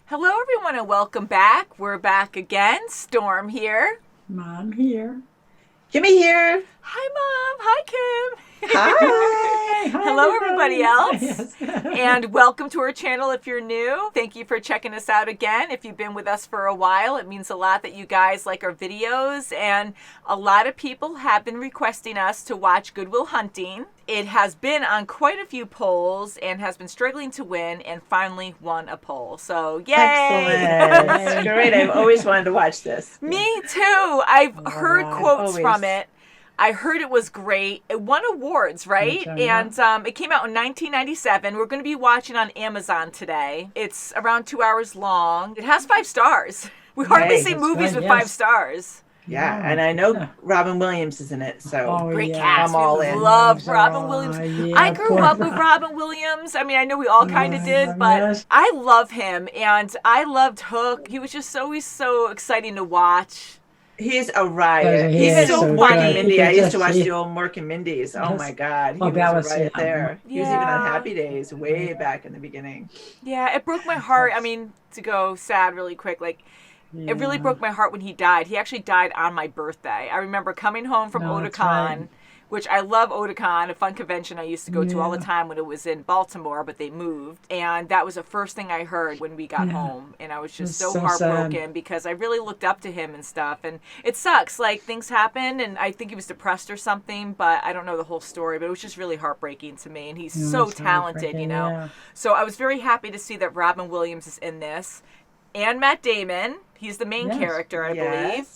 Hello, everyone, and welcome back. We're back again. Storm here. Mom here. Kimmy here. Hi, Mom. Hi, Kim. Hi. Hello, everybody else. Yes. And welcome to our channel if you're new. Thank you for checking us out again. If you've been with us for a while, it means a lot that you guys like our videos. And a lot of people have been requesting us to watch Good Will Hunting. It has been on quite a few polls and has been struggling to win and finally won a poll. So, yay! Excellent. That's great. I've always wanted to watch this. Me too. I've heard quotes Always. from it. I heard it was great. It won awards, right? And it came out in 1997. We're going to be watching on Amazon today. It's around 2 hours long. It has 5 stars. We hardly see movies with 5 stars. Yeah, and I know Robin Williams is in it, so great cast. I'm all we in. love Robin Williams. Yeah, I grew up with Robin Williams. I mean, I know we all kind of did, but I love him, and I loved Hook. He was just always so exciting to watch. He's a riot. He's so Mork funny. and Mindy. I used to watch the old Mork and Mindy's. Oh my God, he was right there. He was even on Happy Days way back in the beginning. Yeah, it broke my heart. I mean, to go sad really quick, like, it really broke my heart when he died. He actually died on my birthday. I remember coming home from Otakon, which I love Otakon, a fun convention I used to go to all the time when it was in Baltimore, but they moved. And that was the first thing I heard when we got home. And I was just so heartbroken sad. Because I really looked up to him and stuff. And it sucks. Like, things happen, and I think he was depressed or something, but I don't know the whole story. But it was just really heartbreaking to me. And he's so talented, you know. Yeah. So I was very happy to see that Robin Williams is in this. And Matt Damon. He's the main character, I believe.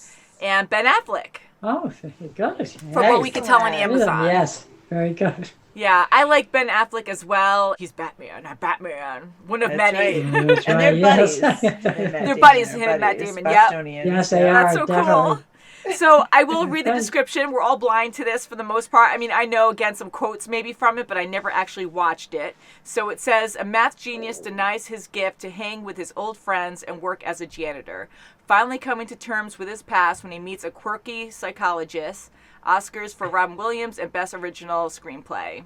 And Ben Affleck. Oh, very good. From what we can tell on Amazon. Yes, very good. Yeah, I like Ben Affleck as well. He's Batman, not Batman. One of many. Right. And they're buddies. They're buddies, him and Matt Damon. Yep. Yes, they are. That's so cool. So I will read the description. We're all blind to this for the most part. I mean, I know, again, some quotes maybe from it, but I never actually watched it. So it says, a math genius denies his gift to hang with his old friends and work as a janitor. Finally coming to terms with his past when he meets a quirky psychologist. Oscars for Robin Williams and Best Original Screenplay.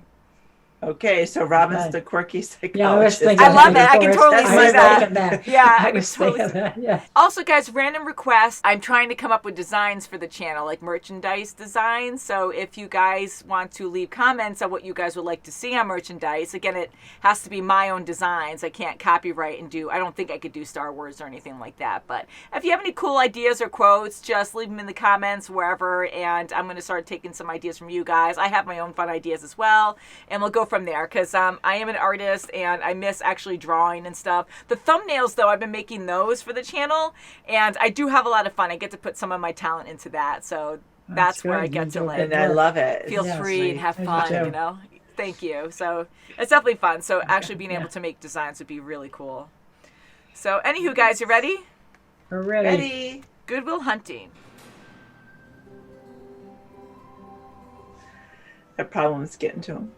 Okay, so Robin's the quirky psychologist. I love that. I can totally see that. Yeah, I can totally see that. Yeah. Also, guys, random request. I'm trying to come up with designs for the channel, like merchandise designs. So if you guys want to leave comments on what you guys would like to see on merchandise, again, it has to be my own designs. I can't copyright and do, I don't think I could do Star Wars or anything like that. But if you have any cool ideas or quotes, just leave them in the comments wherever. And I'm going to start taking some ideas from you guys. I have my own fun ideas as well. And we'll go from there, because I am an artist and I miss actually drawing and stuff. The thumbnails, though, I've been making those for the channel, and I do have a lot of fun. I get to put some of my talent into that, so that's where I get to, like, and I love it. Feel free and have fun, you know. Thank you. So it's definitely fun. So actually being able to make designs would be really cool. So anywho, guys, you ready? We're ready. Good Will Hunting. That problem's getting to him.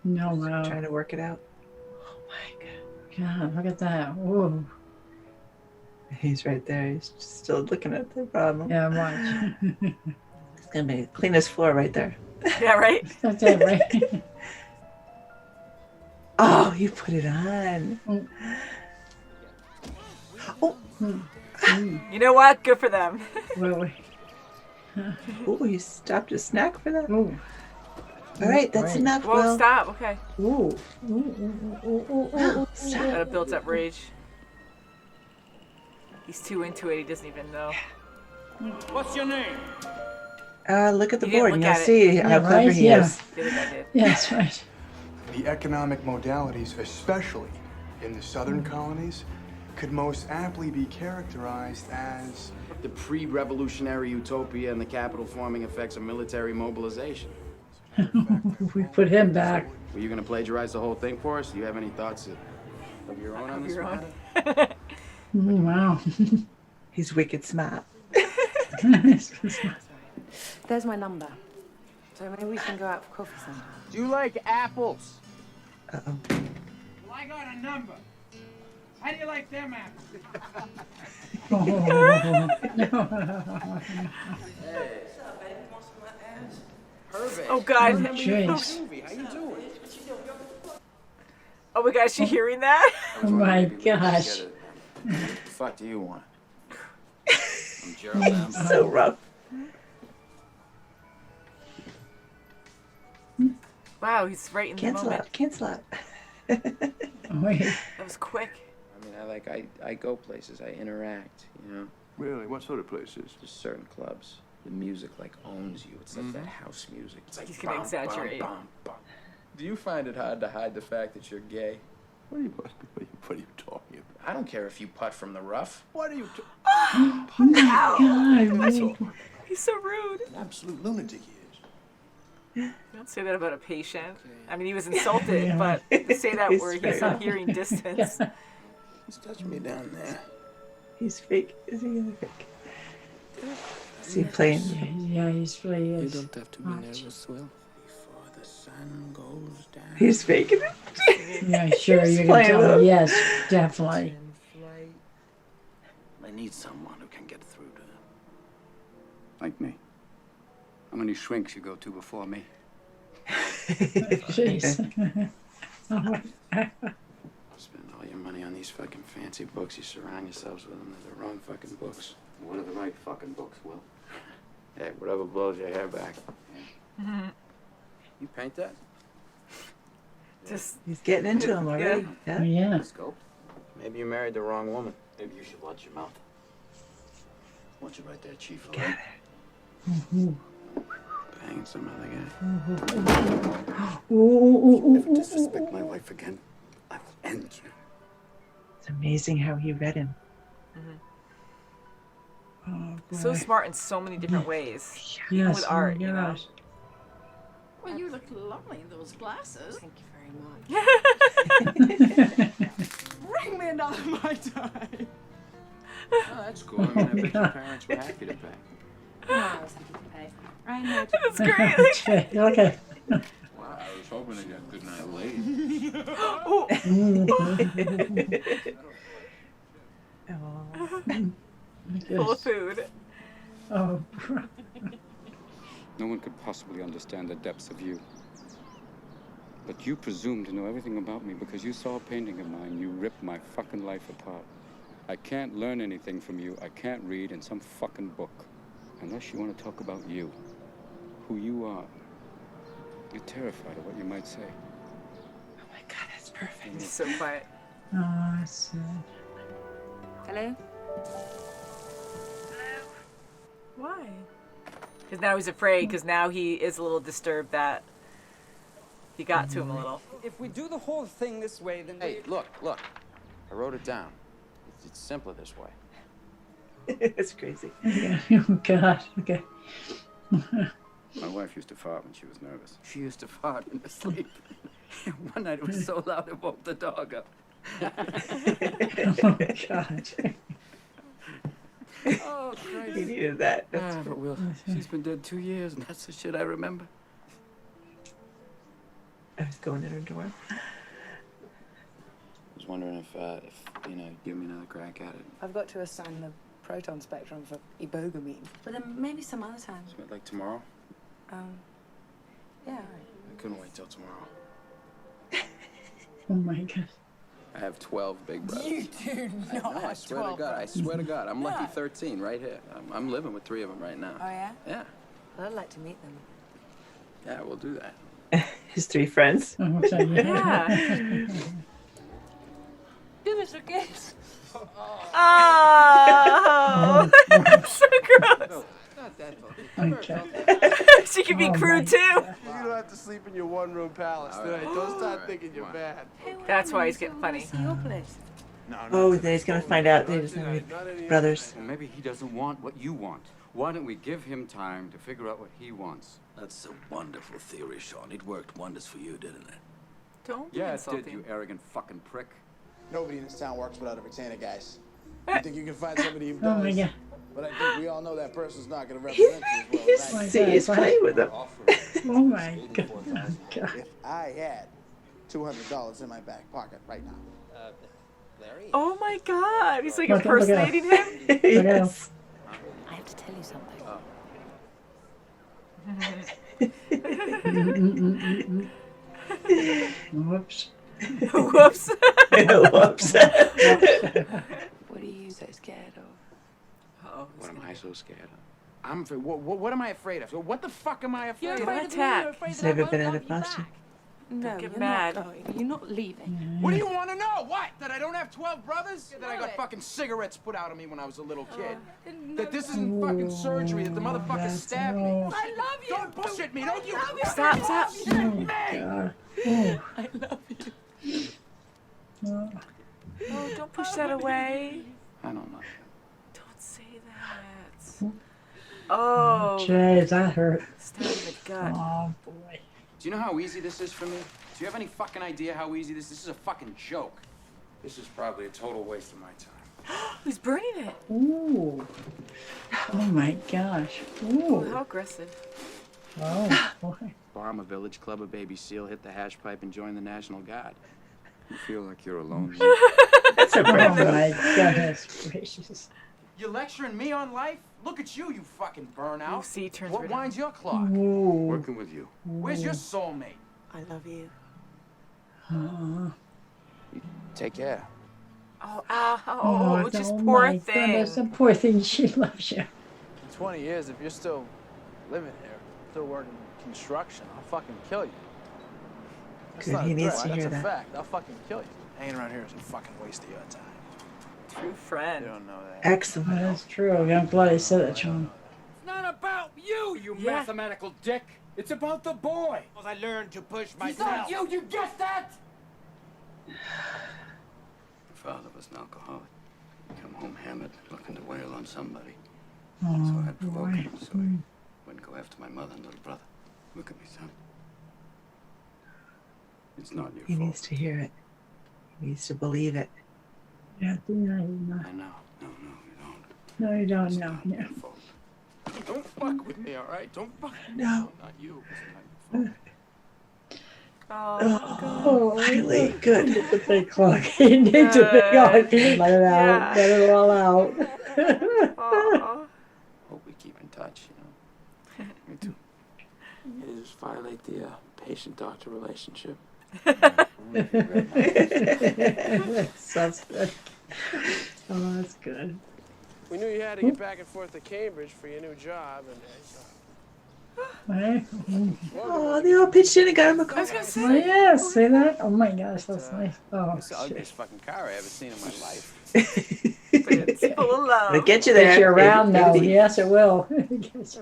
No, trying to work it out. Oh my God, look at that. Whoa. He's right there. He's just still looking at the problem. Yeah, watch. It's going to be the cleanest floor right there. Yeah, right? That's it, right? Oh, you put it on. Oh. You know what? Good for them. Oh, you stopped a snack for that? Ooh. All right, that's enough. Whoa, stop. Okay. Ooh. That builds up rage. He's too into it. He doesn't even know. What's your name? Look at the board and you'll see how clever he is. Yes, right. The economic modalities, especially in the southern colonies, could most aptly be characterized as the pre-revolutionary utopia and the capital-forming effects of military mobilization. We put him back. Were you going to plagiarize the whole thing for us? Do you have any thoughts of your own on this matter? Wow. He's wicked smart. There's my number. So maybe we can go out for coffee sometime. Do you like apples? Uh-oh. Well, I got a number. How do you like them apples? Oh God! Jeez. How you doing? Oh my gosh, you hearing that? Oh my gosh. The fuck do you want? I'm Gerald Lamb. So rough. Wow, he's right in the moment. Cancel out. Wait. That was quick. I mean, I go places. I interact, you know? Really? What sort of places? There's certain clubs. The music, like, owns you. It's like that house music. It's like, He's gonna exaggerate. Do you find it hard to hide the fact that you're gay? What are you talking about? I don't care if you putt from the rough. What are you God. He's so rude. An absolute lunatic he is. Don't say that about a patient. I mean, he was insulted, but to say that where he's on hearing distance. He's touching me down there. He's fake. Is he really fake? Is he playing? Yeah, he's really You is. don't have to be nervous, Will. Before the sun goes down. He's faking it. Yeah, sure, He's you can playing with tell. him. Yes, definitely. I need someone who can get through to them. Like me. How many shrinks you go to before me? Jeez. Spend all your money on these fucking fancy books. You surround yourselves with them. They're the wrong fucking books. What are the right fucking books, Will? Hey, whatever blows your hair back. You paint that? Just He's getting into him already. Oh, Yeah. yeah. Let's go. Maybe you married the wrong woman. Maybe you should watch your mouth. Watch it right there, Chief. All right? Banging some other guy. If you disrespect my wife again, I will end you. It's amazing how he read him. so smart in so many different ways. Even Yes, with art, oh you know. gosh. Well, you look lovely in those glasses. Thank you very much. Bring me another Mai Tai. Oh, that's cool. I mean, I bet your parents were happy to pay. No, I was happy to pay. I know. That's great. Okay, okay. Wow, I was hoping to get good night late. Oh, full of food. Oh, No one could possibly understand the depths of you. But you presume to know everything about me because you saw a painting of mine. You ripped my fucking life apart. I can't learn anything from you. I can't read in some fucking book. Unless you want to talk about you. Who you are. You're terrified of what you might say. Oh my God, that's perfect. He's so quiet. oh, that's sad. Hello? Why? Because now he's afraid, because now he is a little disturbed that he got to him a little. If we do the whole thing this way, then Hey, look. I wrote it down. It's simpler this way. It's crazy. Oh, God. Okay. My wife used to fart when she was nervous. She used to fart in her sleep. One night it was so loud it woke the dog up. Oh, God. Oh, He Christ. needed that. That's But Will, she's been dead 2 years, and that's the shit I remember. I was going in her door. I was wondering if you know, give me another crack at it. I've got to assign the proton spectrum for ibogamine. But then maybe some other time. Like tomorrow? Yeah. I couldn't wait till tomorrow. Oh, my God. I have 12 big brothers. You do not I have swear 12 to God. I swear to God. I'm lucky Yeah. 13 right here. I'm living with 3 of them right now. Oh, yeah? Yeah. Well, I'd like to meet them. Yeah, we'll do that. His 3 friends. Oh, okay, Yeah. Give us a kiss. Oh, so gross. No, not that fucking. Okay. She can be Oh, crude my too. You don't have to sleep in your one-room palace tonight. Don't start thinking you're bad. That's why he's getting funny. See your place. Oh, then he's going to find out they just brothers. Well, maybe he doesn't want what you want. Why don't we give him time to figure out what he wants? That's a wonderful theory, Sean. It worked wonders for you, didn't it? Don't be Yeah, it insulting. did, you arrogant fucking prick. Nobody in this town works without a retainer, guys. You think you can find somebody who Oh, my does? God. But I think we all know that person's not going to represent you as well as I See, he's playing with them. Oh, my God. If I had $200 in my back pocket right now. Larry? Oh my God, he's like Look at- look at- impersonating him. Yes. I have to tell you something. Whoops. Whoops. Whoops. What do so scared of? What am I so scared of? What am I afraid of? What the fuck am I afraid of? You're attack. He's never been in a costume. No, get you're mad. not going. You're not leaving. What do you want to know? What? That I don't have 12 brothers? That I got fucking cigarettes put out of me when I was a little kid? That this isn't fucking surgery? That the motherfucker stabbed me? I love you. Don't bullshit me! Don't you? Stop. I love you. Oh, don't push that away. I don't know. Don't say that. Oh. Jeez, that hurt. Stab in the gut. Oh, boy. Do you know how easy this is for me? Do you have any fucking idea how easy this is? This is a fucking joke. This is probably a total waste of my time. He's burning it. Ooh. Oh, my gosh. Oh, Ooh. how aggressive. Oh, boy. Bomb a village club, a baby seal, hit the hash pipe, and join the National Guard. You feel like you're alone. That's a Oh, brave my goodness gracious. You're lecturing me on life? Look at you, you fucking burnout. See, turns What red. winds your clock? Ooh. Working with you. Where's your soulmate? I love you. Take care. Oh, just oh poor my thing. Goodness, the poor thing. She loves you. In 20 years, if you're still living here, still working construction, I'll fucking kill you. That's Good, not he a needs threat, to hear that's a that. fact. I'll fucking kill you. Hanging around here is a fucking waste of your time. True friend. You don't know that. Excellent. That's true. I'm glad I said that, Sean. It's not about you, you Yeah. mathematical dick. It's about the boy. I learned to push myself. You get that? Your father was an alcoholic. He'd come home hammered, looking to wail on somebody. So I'd provoke him so he wouldn't go after my mother and little brother. Look at me, son. It's not your He fault. needs to hear it. He needs to believe it. Yeah, no, I know. No, you don't. no, you don't It's know. not No. your fault. Don't fuck with me, all right? Don't fuck with me. No. Not you. It's not your fault. Oh, finally. Good. Get the big clock. He needs a big clock. Let it out. Yeah. Let it all out. Oh. Hope we keep in touch, you know. Me too. You just violate the patient-doctor relationship. That's good. Oh, that's good. We knew you had to get back and forth to Cambridge for your new job, and Right? Oh, they all pitched in and got him a I car. was gonna Oh, say. yeah, see that? Oh my gosh, that's nice. Oh, it's the ugliest fucking car I ever seen in my life. But it's full of love. It'll get you get there. you around though. Maybe. Yes, it will. He's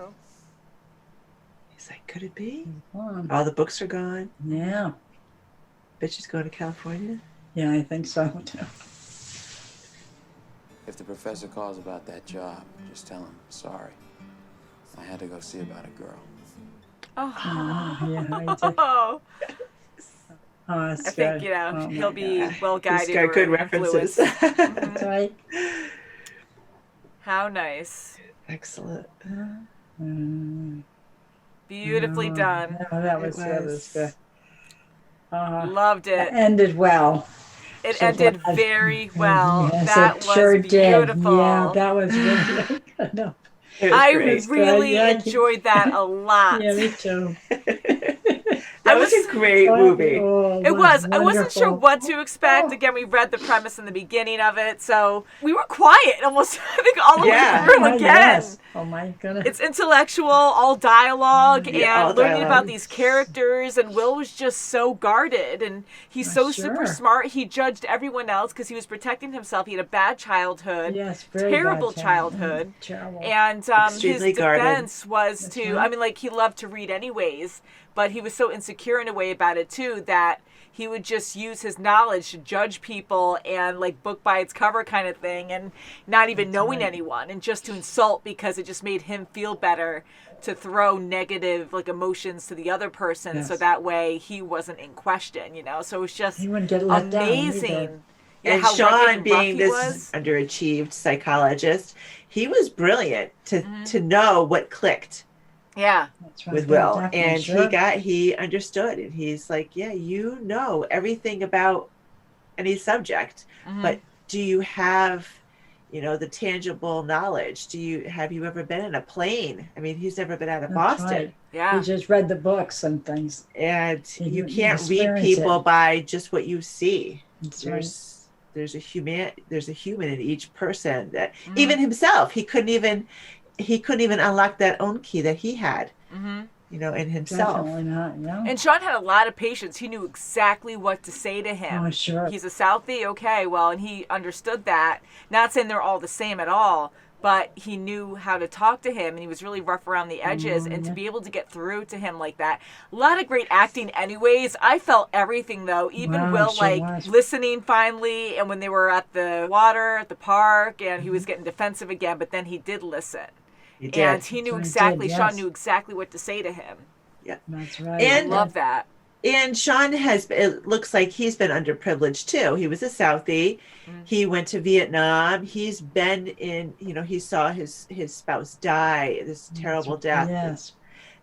like, could it be? Oh, All the books are gone. yeah. Bitch is going to California. Yeah, I think so too. If the professor calls about that job, just tell him, sorry. I had to go see about a girl. Oh, yeah, I did. Oh, Oh, that's I think, good. Oh, my he'll be God. well guided. He's got good or references. influenced. That's right. How nice. Excellent. Beautifully done. Oh, that was good. Loved it. It ended well. It So ended glad. very well. Yes, That it was sure beautiful. did. Yeah, that was really good. No. I great. really Yeah, enjoyed that a lot. Yeah, me too. That was a great movie. Oh, It was. I wasn't sure wonderful. what to expect. Again, we read the premise in the beginning of it, so we were quiet almost, I think, all the way through again. Yes. Oh, my goodness. It's intellectual, all dialogue, Yeah, all and learning dialogue. about these characters. And Will was just so guarded, and he's so super Sure. smart. He judged everyone else because he was protecting himself. He had a bad childhood, Yes, very terrible bad childhood. Terrible. And his Extremely guarded. defense was That's to, right. I mean, like, he loved to read anyways, but he was so insecure in a way about it, too, that he would just use his knowledge to judge people and, like, book by its cover kind of thing, and not even knowing anyone, and just to insult because it just made him feel better to throw negative, like, emotions to the other person, so Yes. that way he wasn't in question, you know? So it was just He wouldn't get let down amazing. either. Yeah, And how rugged Sean, and being rough he this was. underachieved psychologist, he was brilliant to know what clicked Yeah. That's right. with Will, Definitely, and sure. he understood, and he's like, yeah, you know everything about any subject, but do you have, the tangible knowledge? Have you ever been in a plane? I mean, he's never been out of That's Boston. right. Yeah. He just read the books and things. And He you didn't can't read experience people it. by just what you see. That's There's there's a human in each person that even himself, he couldn't even unlock that own key that he had, in himself. Definitely not, no. And Sean had a lot of patience. He knew exactly what to say to him. Oh, sure. He's a Southie, okay, well, and he understood that. Not saying they're all the same at all, but he knew how to talk to him, and he was really rough around the edges, and to be able to get through to him like that. A lot of great acting anyways. I felt everything, though. Even Will, listening finally, and when they were at the water, at the park, and he was getting defensive again, but then he did listen. He did. And he knew exactly, Sean knew exactly what to say to him. Yeah. That's right. And I love that. And Sean it looks like he's been underprivileged too. He was a Southie. He went to Vietnam. He's been in, he saw his spouse die, this terrible death. Yes.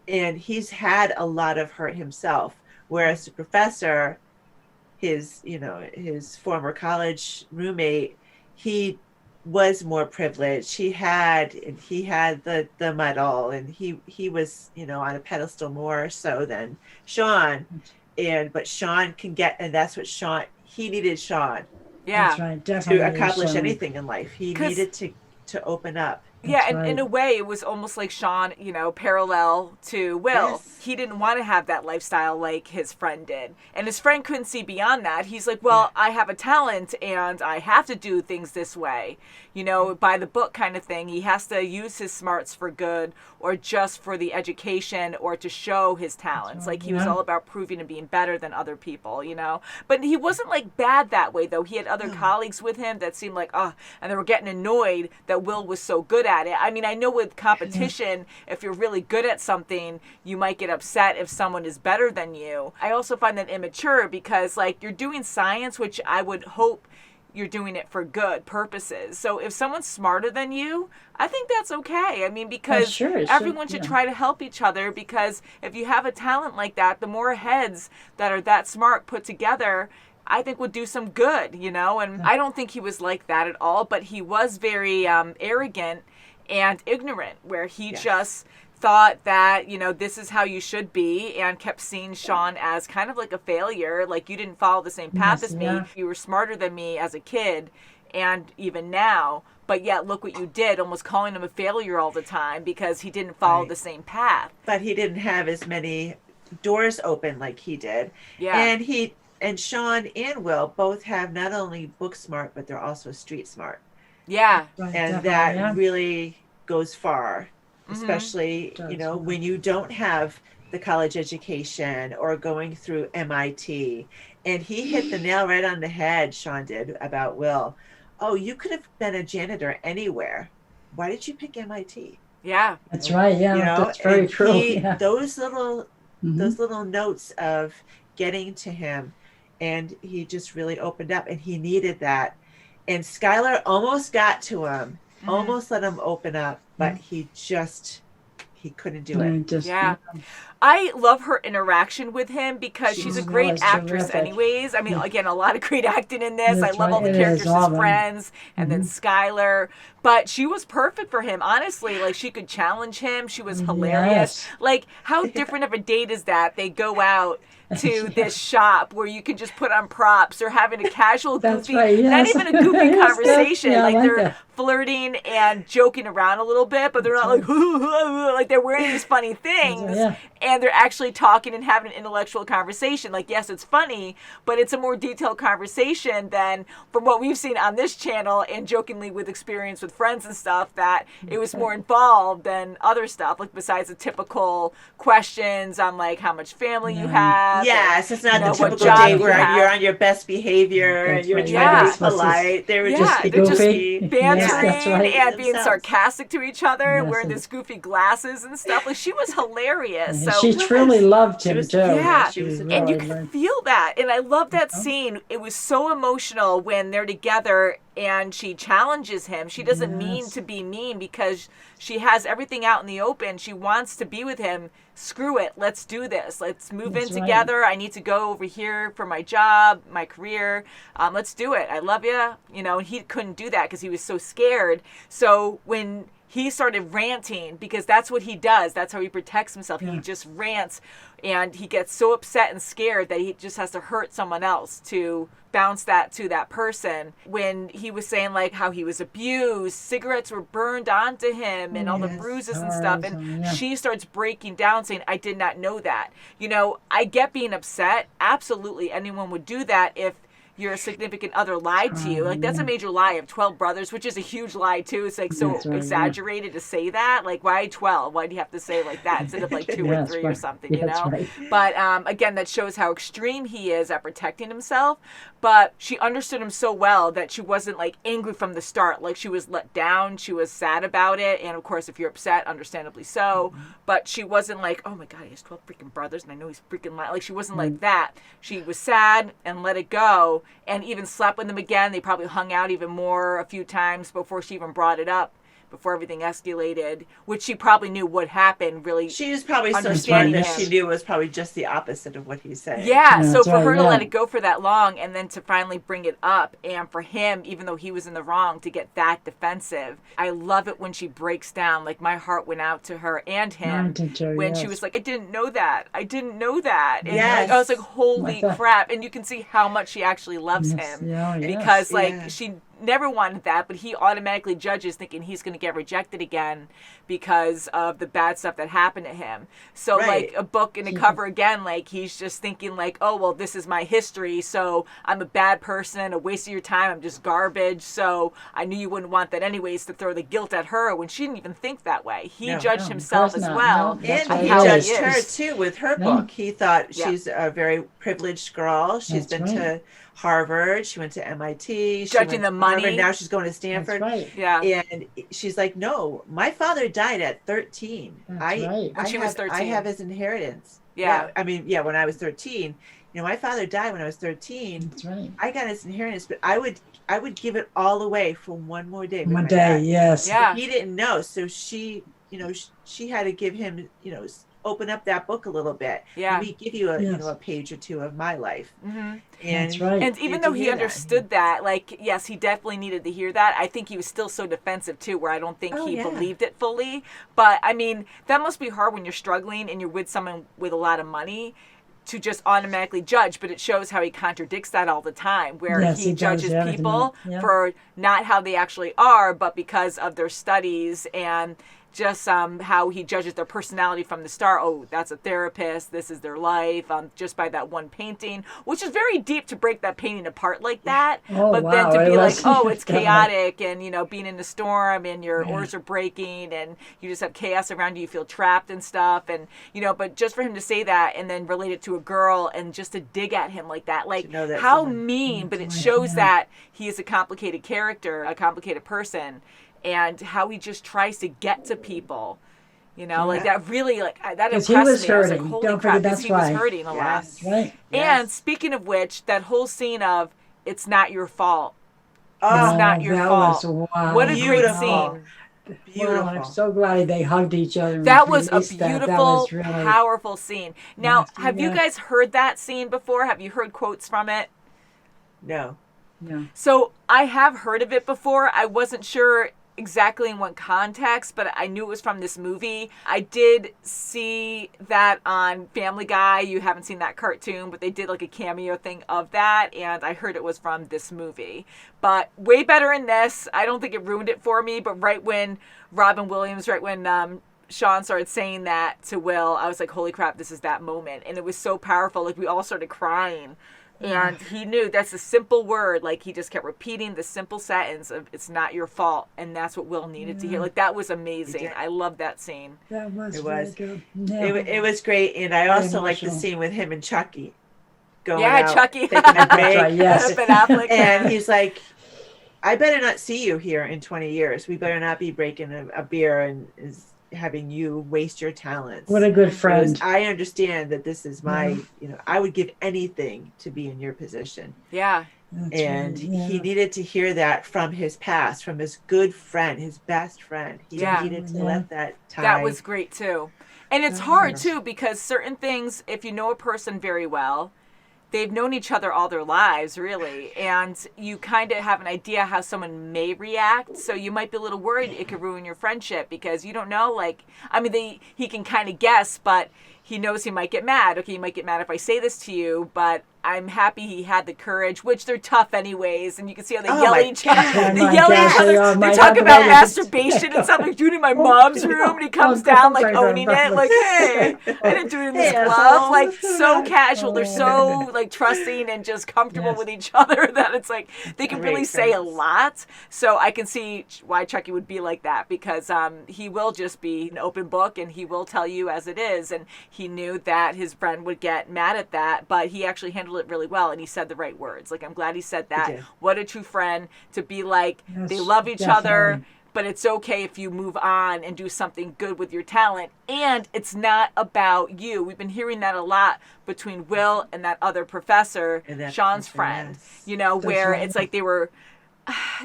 And he's had a lot of hurt himself. Whereas the professor, his former college roommate, he was more privileged. He had the medal, and he was on a pedestal more so than Sean. But Sean can get, and that's what he needed Sean. Yeah. That's right. Definitely To accomplish Sean. anything in life. He needed to open up. Yeah, and in a way, it was almost like Sean, parallel to Will. Yes. He didn't want to have that lifestyle like his friend did. And his friend couldn't see beyond that. He's like, well, I have a talent and I have to do things this way. By the book kind of thing. He has to use his smarts for good or just for the education or to show his talents. Like he was all about proving and being better than other people, But he wasn't like bad that way, though. He had other colleagues with him that seemed like, and they were getting annoyed that Will was so good at it. I mean, I know with competition, if you're really good at something, you might get upset if someone is better than you. I also find that immature because, you're doing science, which I would hope you're doing it for good purposes. So if someone's smarter than you, I think that's okay. I mean, because everyone should try to help each other, because if you have a talent like that, the more heads that are that smart put together, I think would do some good, And I don't think he was like that at all, but he was very arrogant and ignorant, where he just thought that, this is how you should be, and kept seeing Sean as kind of like a failure. Like, you didn't follow the same path as me. You were smarter than me as a kid and even now, but yet look what you did, almost calling him a failure all the time because he didn't follow the same path. But he didn't have as many doors open like he did. Yeah. And Sean and Will both have not only book smart, but they're also street smart. Yeah. Right, And that really goes far, especially, when you don't have the college education or going through MIT. And he hit the nail right on the head, Sean did, about Will. Oh, you could have been a janitor anywhere. Why did you pick MIT? Yeah. That's right. Yeah. That's very true. Those little notes of getting to him, and he just really opened up, and he needed that. And Skylar almost got to him, almost let him open up, but he couldn't do it. I love her interaction with him because she's a great actress anyways. I mean, again, a lot of great acting in this. I love all the characters as friends, and then Skylar. But she was perfect for him, honestly. Like, she could challenge him. She was hilarious. Like, how different of a date is that? They go out to this shop where you can just put on props, or having a casual, goofy, not even a goofy conversation. They're flirting and joking around a little bit, but they're not like they're wearing these funny things. And they're actually talking and having an intellectual conversation. Like, yes, it's funny, but it's a more detailed conversation than from what we've seen on this channel, and jokingly with experience with friends and stuff, that it was more involved than other stuff, like besides the typical questions on like how much family you have. Yes, it's not the typical day where you're on your best behavior and you're trying to be polite. They were just bantering and being sarcastic to each other, wearing these goofy glasses and stuff. Like, she was hilarious. She truly loved him too. Yeah, really and you can feel that. And I love that scene. It was so emotional when they're together and she challenges him. She doesn't mean to be mean, because she has everything out in the open. She wants to be with him. Screw it. Let's do this. Let's move in together. I need to go over here for my job, my career. Let's do it. I love you. And he couldn't do that because he was so scared. So when he started ranting because that's what he does. That's how he protects himself. He just rants, and he gets so upset and scared that he just has to hurt someone else to bounce that to that person. When he was saying like how he was abused, cigarettes were burned onto him and all the bruises and stuff, and she starts breaking down saying, I did not know that. You know, I get being upset. Absolutely, anyone would do that if your significant other lied to you. Like, that's a major lie of 12 brothers, which is a huge lie too. It's like so exaggerated to say that. Like, why 12? Why do you have to say like that instead of like 2 or 3 or something, you know? But again, that shows how extreme he is at protecting himself. But she understood him so well that she wasn't like angry from the start. Like, she was let down. She was sad about it. And of course, if you're upset, understandably so. But she wasn't like, oh my God, he has 12 freaking brothers and I know he's freaking lying. Like, she wasn't like that. She was sad and let it go. And even slept with them again. They probably hung out even more a few times before she even brought it up, before everything escalated, which she probably knew would happen, really. She was probably so smart that she knew it was probably just the opposite of what he said. Yeah, so for her to let it go for that long and then to finally bring it up, and for him, even though he was in the wrong, to get that defensive. I love it when she breaks down. Like, my heart went out to her and him when she was like, I didn't know that. I didn't know that. And like, I was like, holy crap. And you can see how much she actually loves him. Because, like, she never wanted that, but he automatically judges thinking he's going to get rejected again because of the bad stuff that happened to him. So like a book and a cover again, like he's just thinking like, oh, well, this is my history, so I'm a bad person, a waste of your time, I'm just garbage, so I knew you wouldn't want that anyways, to throw the guilt at her when she didn't even think that way. He judged himself as well. And he judged her too with her book. He thought she's a very privileged girl. She's been to Harvard, she went to MIT, judging the money. Harvard, now she's going to Stanford. And she's like, no, my father died at 13. When she was 13. I have his inheritance. I mean, when I was 13. You know, my father died when I was 13. That's right. I got his inheritance, but I would give it all away for one more day. One day, yes. But he didn't know, so she, you know, she had to give him, you know, open up that book a little bit. Let me give you a you know, a page or two of my life. And that's right. And even though he understood that, like, yes, he definitely needed to hear that. I think he was still so defensive too, where I don't think he believed it fully. But I mean, that must be hard when you're struggling and you're with someone with a lot of money, to just automatically judge. But it shows how he contradicts that all the time, where he judges people for not how they actually are, but because of their studies, and just how he judges their personality from the start. Oh, that's a therapist, this is their life, just by that one painting, which is very deep to break that painting apart like that. But then to be like, oh, it's chaotic, and, you know, being in the storm, and your oars are breaking, and you just have chaos around you, you feel trapped and stuff, and, you know, but just for him to say that and then relate it to a girl and just to dig at him like that, like, how mean, but it shows that he is a complicated character, a complicated person, and how he just tries to get to people, you know, like that really, like, that impressed me. He was hurting. I was like, holy Don't crap, forget, that's he why. was hurting a lot. Right. And speaking of which, that whole scene of, it's not your fault. It's not your fault. What a great scene. Beautiful. I'm so glad they hugged each other. That was a beautiful, powerful scene. Now, have you guys heard that scene before? Have you heard quotes from it? No. So I have heard of it before. I wasn't sure exactly in what context, but I knew it was from this movie. I did see that on Family Guy. You haven't seen that cartoon, but they did like a cameo thing of that, and I heard it was from this movie. But way better in this. I don't think it ruined it for me, but right when Robin Williams, Sean started saying that to Will, I was like, holy crap, this is that moment. And it was so powerful. Like, we all started crying. And he knew that's a simple word. Like, he just kept repeating the simple sentence of, it's not your fault. And that's what Will needed to hear. Like, that was amazing. I love that scene. That was good. It was great. And I also like the scene with him and Chucky going out, Chucky. taking a break. Ben Affleck. And he's like, I better not see you here in 20 years. We better not be breaking a beer and having you waste your talents. What a good friend. I understand that this is my, you know, I would give anything to be in your position. Yeah. And he needed to hear that from his past, from his good friend, his best friend. He needed to let that tie. That was great too. And it's hard too, because certain things, if you know a person very well, they've known each other all their lives, really, and you kind of have an idea how someone may react, so you might be a little worried it could ruin your friendship because you don't know, like, I mean, he can kind of guess, but he knows he might get mad. Okay, he might get mad if I say this to you, but I'm happy he had the courage, which they're tough anyways, and you can see how they yell at each other. They yell at each other. They talk about masturbation and stuff, like doing it in my mom's room, and he comes down like owning it, like, hey, I didn't do it in this glove. Like, so casual. They're so like trusting and just comfortable with each other that it's like they can really say a lot. So I can see why Chucky would be like that, because he will just be an open book and he will tell you as it is, and he knew that his friend would get mad at that, but he actually handled it really well, and he said the right words. Like, I'm glad he said that. What a true friend, to be like, they love each other, but it's okay if you move on and do something good with your talent, and it's not about you. We've been hearing that a lot between Will and that other professor, Sean's friend, you know, where it's like they were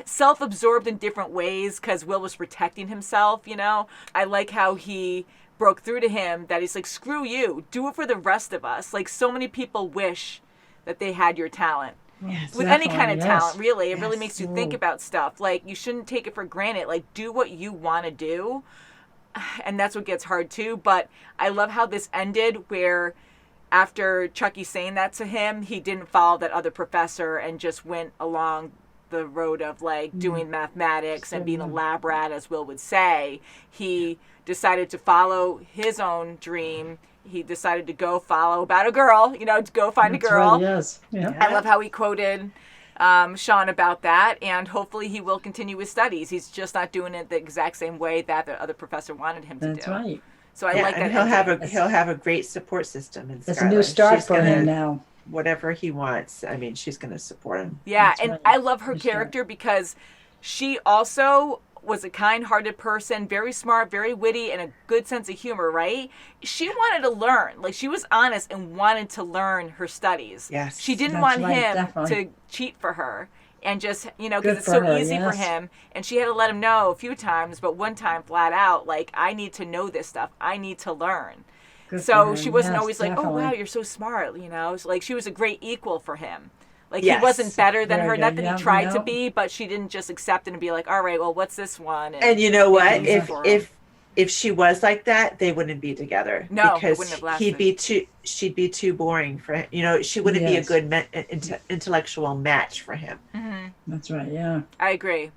self-absorbed in different ways because Will was protecting himself, you know. I like how he broke through to him, that he's like, screw you, do it for the rest of us. Like, so many people wish that they had your talent. Yes, with any kind of talent, really. It really makes you think about stuff. Like, you shouldn't take it for granted. Like, do what you want to do. And that's what gets hard too. But I love how this ended, where after Chucky saying that to him, he didn't follow that other professor and just went along the road of like doing mathematics and being a lab rat, as Will would say. He decided to follow his own dream. He decided to go follow about a girl, you know, to go find a girl. Right, yes. Yeah. I love how he quoted Sean about that, and hopefully he will continue his studies. He's just not doing it the exact same way that the other professor wanted him to do. That's right. So I like that. He'll have a great support system. It's a new start for him now. Whatever he wants, I mean, she's going to support him. Yeah, and I love her character because she also was a kind-hearted person, very smart, very witty, and a good sense of humor, right? She wanted to learn. Like, she was honest and wanted to learn her studies. Yes. She didn't want him to cheat for her and just, you know, because it's so easy for him. And she had to let him know a few times, but one time flat out, like, I need to know this stuff. I need to learn. So she wasn't always like, oh, wow, you're so smart, you know? So, like, she was a great equal for him. Like, he wasn't better than her. Not that he tried to be, but she didn't just accept it and be like, all right, well, what's this one? And you know what? If she was like that, they wouldn't be together. No, because wouldn't have lasted. She'd be too boring for him. You know, she wouldn't be a good intellectual match for him. Mm-hmm. That's right, yeah. I agree.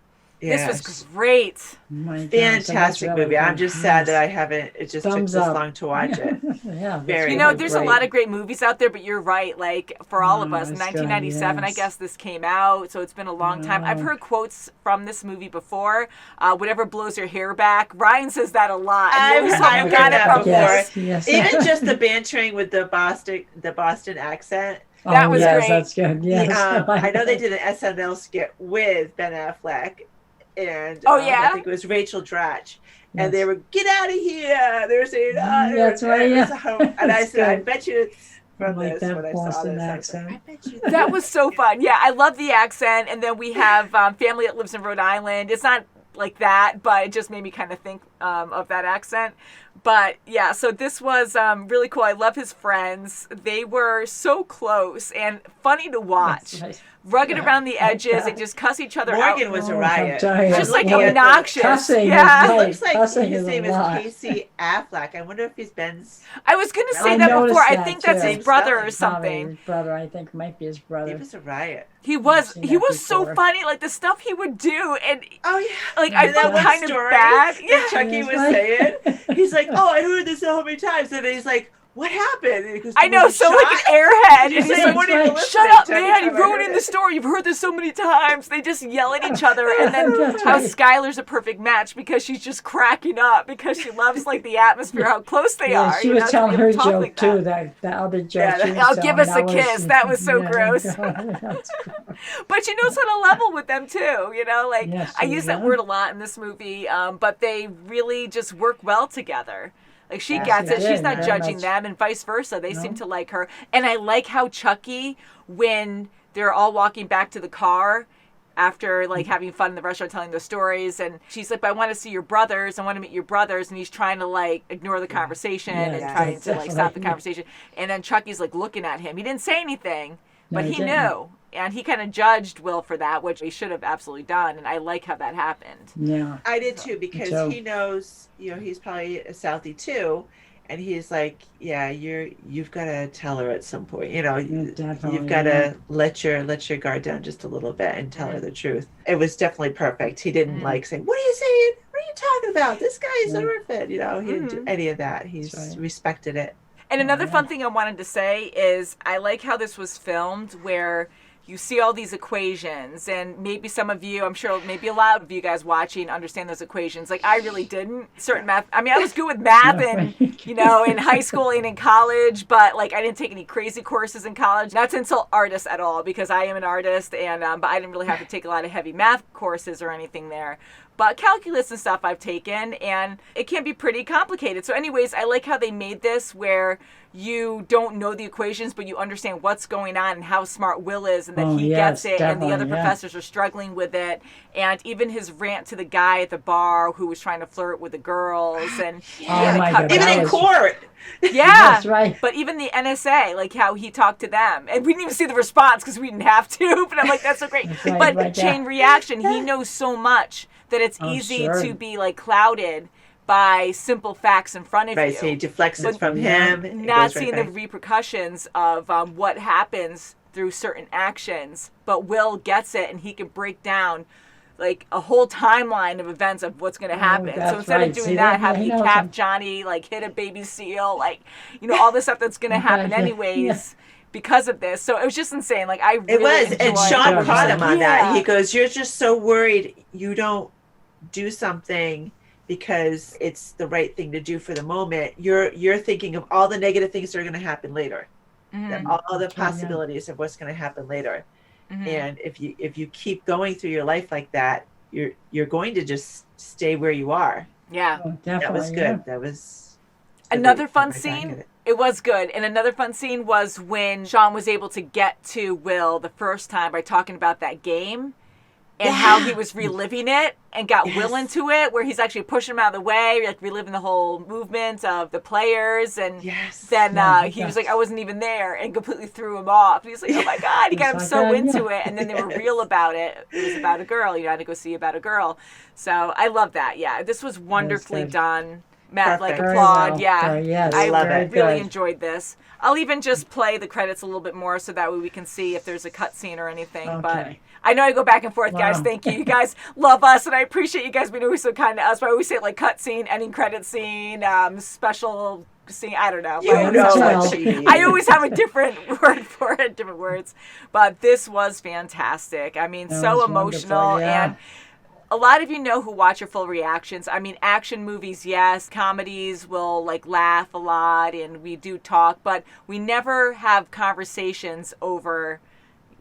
Yes. This was great. Fantastic movie. I'm just sad that I haven't. It just took this long to watch it. You know, there's a lot of great movies out there, but you're right. Like, for all of us, 1997, I guess this came out, so it's been a long time. I've heard quotes from this movie before. Whatever blows your hair back. Ryan says that a lot. I've got it before. Yes. Even just the bantering with the Boston accent. That was great. That's good. Yes. I know they did an SNL skit with Ben Affleck. And I think it was Rachel Dratch, and they were, get out of here. They were saying, that's right. And I said, I bet you it's from this when I saw this. Accent. That was so fun. Yeah, I love the accent. And then we have family that lives in Rhode Island. It's not like that, but it just made me kind of think of that accent. But yeah, so this was really cool. I love his friends. They were so close and funny to watch. Rugged around the edges. They just cuss each other out. Morgan was a riot. Just like obnoxious. Cussing it looks like his name is Casey Affleck. I wonder if he's Ben's. I was going to say that before. I think that's his brother or something. His brother, I think, might be his brother. He was a riot. He was so funny, like the stuff he would do, and like I felt kind of bad. Yeah, Chucky was saying, he's like, "Oh, I heard this so many times," and he's like, "What happened?" Goes, I know, so like an airhead. And he's like, "Shut up, man! You've ruined in the story. You've heard this so many times." They just yell at each other, and then how Skylar's a perfect match because she's just cracking up because she loves like the atmosphere, how close they are. She was telling her joke like too. That other joke. I'll give us a kiss. That was so gross. But she knows how to level with them too. You know, like I use that word a lot in this movie, but they really just work well together. Like, she gets it. She's not judging them, and vice versa. They seem to like her. And I like how Chucky, when they're all walking back to the car, after like having fun in the restaurant telling those stories, and she's like, but I want to see your brothers, I want to meet your brothers, and he's trying to like ignore the conversation and trying to like stop the conversation, and then Chucky's like looking at him. He didn't say anything, but he knew, and he kind of judged Will for that, which he should have absolutely done, and I like how that happened. Yeah, I did too, because he knows, you know, he's probably a Southie too, and he's like, yeah, you've got to tell her at some point, you know, you've got to let your guard down just a little bit and tell her the truth. It was definitely perfect. He didn't like say, what are you saying? What are you talking about? This guy's an orphan. You know, he didn't do any of that. He's respected it. And another fun thing I wanted to say is I like how this was filmed, where you see all these equations, and maybe some of you, I'm sure maybe a lot of you guys watching understand those equations. Like I really didn't. Certain math, I mean, I was good with math and, you know, in high school and in college, but like I didn't take any crazy courses in college. Not to insult artists at all, because I am an artist, and but I didn't really have to take a lot of heavy math courses or anything there. But calculus and stuff I've taken, and it can be pretty complicated. So anyways, I like how they made this where you don't know the equations, but you understand what's going on and how smart Will is, and that he gets it, and the other professors are struggling with it. And even his rant to the guy at the bar who was trying to flirt with the girls, and even in court. Yeah, that's right. But even the NSA, like how he talked to them, and we didn't even see the response because we didn't have to. But I'm like, that's so great. But chain reaction, he knows so much that it's easy to be like clouded by simple facts in front of you. Right, so he deflects it from him. Not seeing the repercussions of what happens through certain actions. But Will gets it, and he can break down like a whole timeline of events of what's going to happen. So instead of doing having you cap Johnny, like hit a baby seal, like, you know, all this stuff that's going to happen anyways. Because of this. So it was just insane. Like I really enjoyed and Sean caught him on that. He goes, you're just so worried you don't do something because it's the right thing to do for the moment. You're thinking of all the negative things that are going to happen later. All the possibilities of what's going to happen later. And if you keep going through your life like that, you're going to just stay where you are. Yeah. That was good. That was another fun scene. It was good. And another fun scene was when Sean was able to get to Will the first time by talking about that game and how he was reliving it and got Will into it, where he's actually pushing him out of the way, like reliving the whole movement of the players. And then he was like, I wasn't even there, and completely threw him off. And he's like, oh my God, he got him so into it. And then they were real about it. It was about a girl. You had to go see about a girl. So I love that. Yeah, this was wonderfully done. Matt, like applaud. I love it. Really enjoyed this. I'll even just play the credits a little bit more so that way we can see if there's a cut scene or anything. But I know I go back and forth, guys. Thank you. You guys love us, and I appreciate you guys being always so kind to us. But I always say like cut scene, ending credit scene, special scene. I don't know. I always have a different word for it, different words. But this was fantastic. I mean, so emotional and. A lot of you know who watch your full reactions. I mean, action movies, yes. Comedies will like laugh a lot and we do talk, but we never have conversations over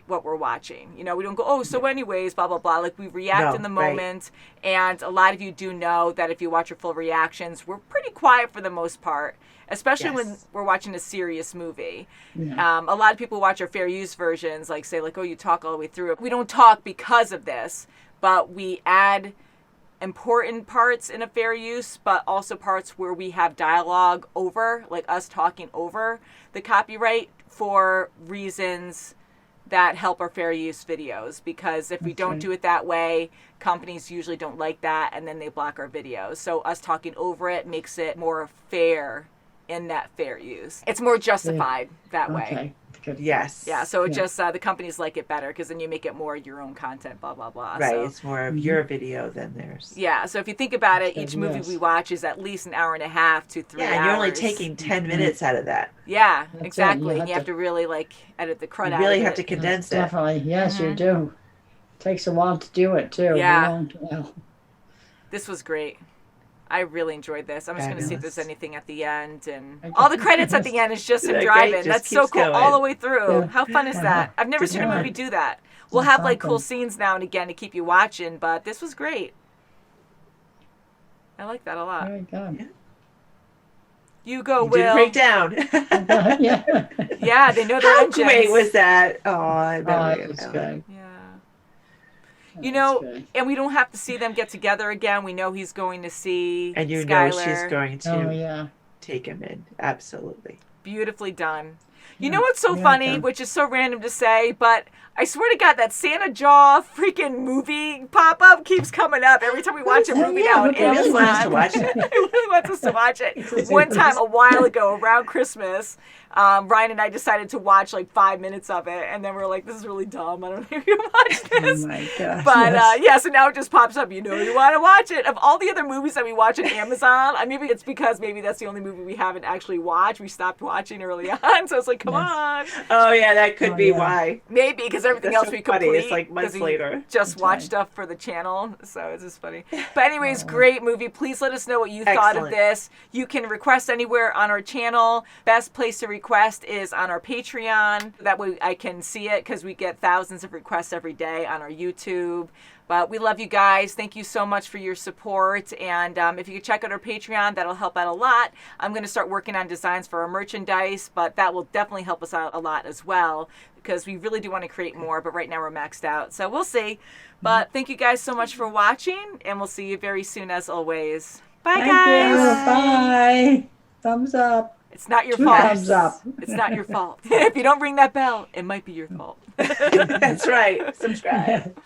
what we're watching. You know, we don't go, oh, so anyways, blah, blah, blah. Like we react in the moment. And a lot of you do know that if you watch your full reactions, we're pretty quiet for the most part, especially when we're watching a serious movie. A lot of people watch our fair use versions, like say like, oh, you talk all the way through it. We don't talk because of this. But we add important parts in a fair use, but also parts where we have dialogue over, like us talking over the copyright for reasons that help our fair use videos. Because if we don't do it that way, companies usually don't like that, and then they block our videos. So us talking over it makes it more fair in that fair use. It's more justified that way. Yes. Yeah, so it just, the companies like it better because then you make it more your own content, blah, blah, blah. Right, so, it's more of your video than theirs. Yeah, so if you think about it, each movie we watch is at least an hour and a half to 3 hours. Yeah, and you're only taking 10 minutes out of that. Yeah, exactly. And you have to really, like, edit the crud out of it. You really have to condense it. Definitely, yes, you do. Takes a while to do it, too. Yeah. This was great. I really enjoyed this. I'm just going to see if there's anything at the end. And all the credits at the end is just him driving. That's so cool. Going. All the way through. How fun is that? I've never seen a movie do that. We'll have like cool scenes now and again to keep you watching, but this was great. I like that a lot. Very good. You go, you Will. Didn't break down. Yeah, they know their engines. How great was that? Oh, I bet it was good. Yeah. You know, and we don't have to see them get together again. We know he's going to see And you Skylar. know she's going to Oh, yeah. take him in. Absolutely. Beautifully done. You know what's so funny, which is so random to say, but I swear to God, that Santa Jaw freaking movie pop-up keeps coming up every time we watch a movie now on He really wants us to Amazon. watch it. He really wants us to watch it. One time, a while ago, around Christmas, Ryan and I decided to watch like 5 minutes of it, and then we were like, this is really dumb. I don't know if you watch this. Oh my gosh. But yeah, so now it just pops up. You know you want to watch it. Of all the other movies that we watch on Amazon, maybe it's because maybe that's the only movie we haven't actually watched. We stopped watching early on, so it's like, come on. Oh yeah, that could be why. Maybe because everything That's else so we funny. complete. It's like months 'cause we later. Just watch stuff for the channel, so it's just funny. But anyways, great movie. Please let us know what you thought of Excellent. this. You can request anywhere on our channel. Best place to request is on our Patreon. That way I can see it because we get thousands of requests every day on our YouTube. But we love you guys. Thank you so much for your support. And if you could check out our Patreon, that'll help out a lot. I'm going to start working on designs for our merchandise, but that will definitely help us out a lot as well because we really do want to create more. But right now we're maxed out. So we'll see. But thank you guys so much for watching. And we'll see you very soon as always. Bye, guys. Bye. Thumbs up. It's not your 2 fault. thumbs up. It's not your fault. If you don't ring that bell, it might be your fault. That's right. Subscribe.